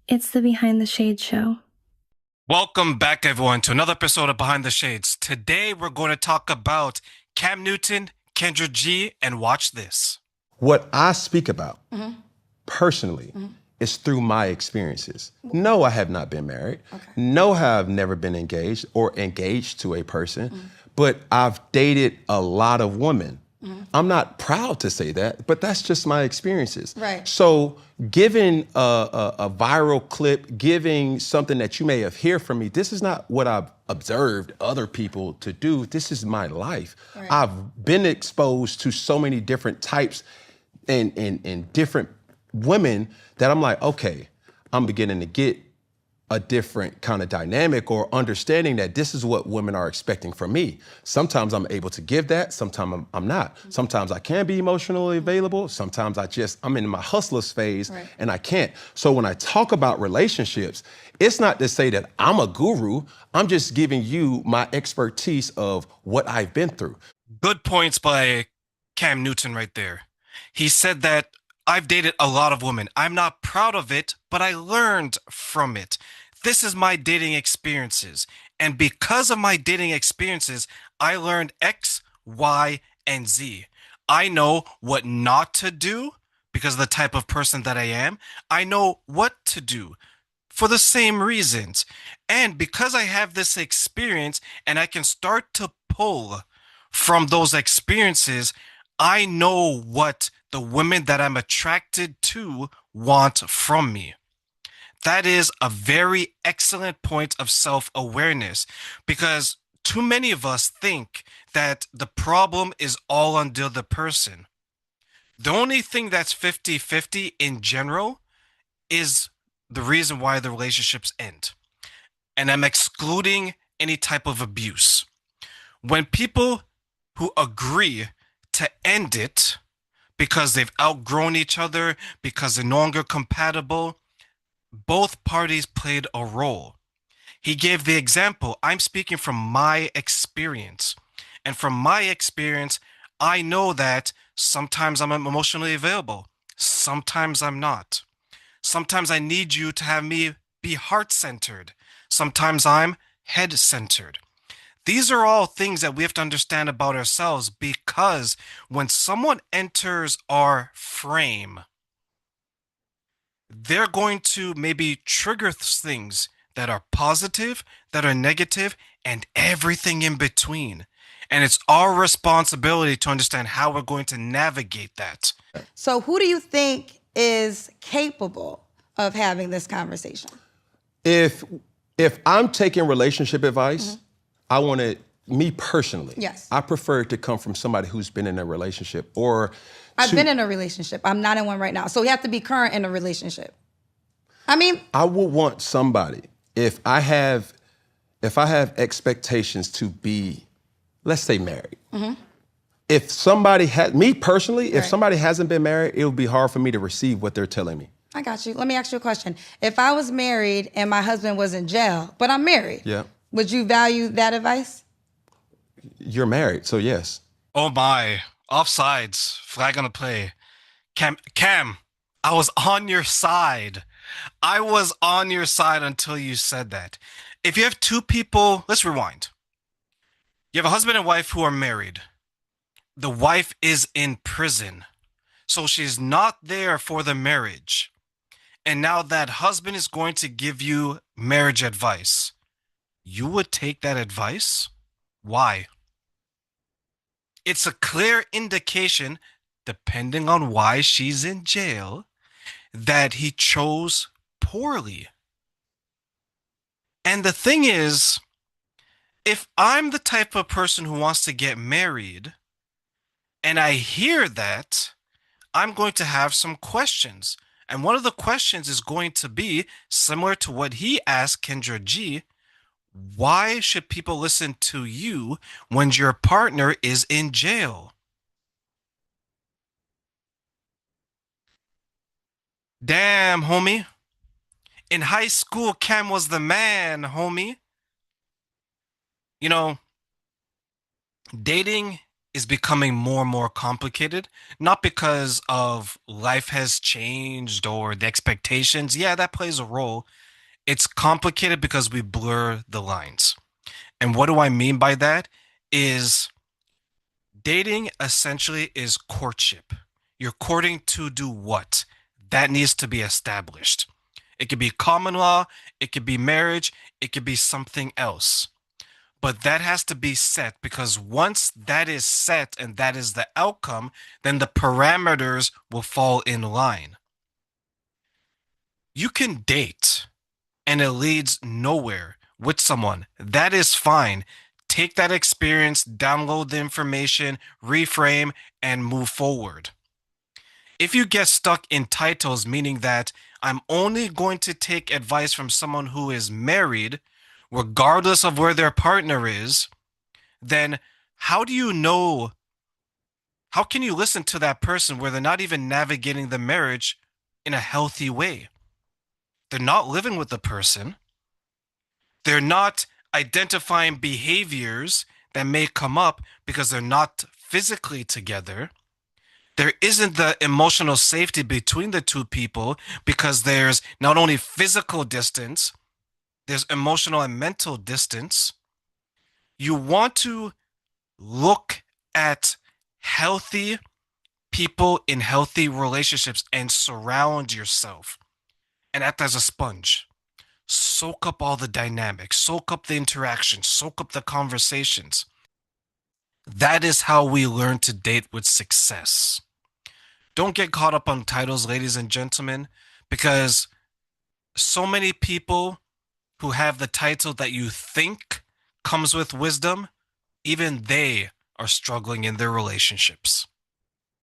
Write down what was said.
It's the Behind the Shades show. Welcome back, everyone, to another episode of Behind the Shades. Today, we're going to talk about Cam Newton, Kendra G, and watch this. What I speak about personally is through my experiences. No, I have not been married. No, I've never been engaged or engaged to a person, but I've dated a lot of women. I'm not proud to say that, but that's just my experiences. Right. So giving a viral clip, giving something that you may have heard from me, this is not what I've observed other people to do. This is my life. Right. I've been exposed to so many different types and different women that I'm like, okay, I'm beginning to get a different kind of dynamic or understanding that this is what women are expecting from me. Sometimes I'm able to give that, sometimes I'm not. Sometimes I can be emotionally available, sometimes I'm in my hustlers phase and I can't. So when I talk about relationships, it's not to say that I'm a guru, I'm just giving you my expertise of what I've been through. Good points by Cam Newton right there. He said that I've dated a lot of women. I'm not proud of it, but I learned from it. This is my dating experiences. And because of my dating experiences, I learned X, Y, and Z. I know what not to do because of the type of person that I am. I know what to do for the same reasons. And because I have this experience and I can start to pull from those experiences, I know what the women that I'm attracted to want from me. That is a very excellent point of self-awareness because too many of us think that the problem is all on the other person. The only thing that's 50-50 in general is the reason why the relationships end. And I'm excluding any type of abuse. When people who agree to end it because they've outgrown each other, because they're no longer compatible, both parties played a role. He gave the example. I'm speaking from my experience. And from my experience, I know that sometimes I'm emotionally available. Sometimes I'm not. Sometimes I need you to have me be heart-centered. Sometimes I'm head-centered. These are all things that we have to understand about ourselves because when someone enters our frame, they're going to maybe trigger things that are positive, that are negative, and everything in between. And it's our responsibility to understand how we're going to navigate that. So who do you think is capable of having this conversation? If I'm taking relationship advice, I want it, me personally, Yes. I prefer it to come from somebody who's been in a relationship or I've been in a relationship. I'm not in one right now. So you have to be current in a relationship. I mean, I would want somebody, if I have expectations to be, let's say, married. If somebody had, me personally, if Right. somebody hasn't been married, it would be hard for me to receive what they're telling me. I got you. Let me ask you a question. If I was married and my husband was in jail, but I'm married, Yeah. would you value that advice? You're married, so yes. Oh my, offsides, flag on the play. Cam, I was on your side. I was on your side until you said that. If you have two people, let's rewind. You have a husband and wife who are married. The wife is in prison. So she's not there for the marriage. And now that husband is going to give you marriage advice. You would take that advice? Why? It's a clear indication, depending on why she's in jail, that he chose poorly. And the thing is, if I'm the type of person who wants to get married and I hear that, I'm going to have some questions. And one of the questions is going to be similar to what he asked Kendra G. Why should people listen to you when your partner is in jail? Damn, homie. In high school, Cam was the man, homie. You know, dating is becoming more and more complicated, not because of life has changed or the expectations. Yeah, that plays a role. It's complicated because we blur the lines. And what do I mean by that? Is dating essentially is courtship. You're courting to do what? That needs to be established. It could be common law, it could be marriage, it could be something else. But that has to be set, because once that is set and that is the outcome, then the parameters will fall in line. You can date and it leads nowhere with someone. That is fine. Take that experience, download the information, reframe, and move forward. If you get stuck in titles, meaning that I'm only going to take advice from someone who is married, regardless of where their partner is, then how do you know? How can you listen to that person where they're not even navigating the marriage in a healthy way? They're not living with the person. They're not identifying behaviors that may come up because they're not physically together. There isn't the emotional safety between the two people because there's not only physical distance, there's emotional and mental distance. You want to look at healthy people in healthy relationships and surround yourself and act as a sponge. Soak up all the dynamics, soak up the interactions, soak up the conversations. That is how we learn to date with success. Don't get caught up on titles, ladies and gentlemen, because so many people who have the title that you think comes with wisdom, even they are struggling in their relationships.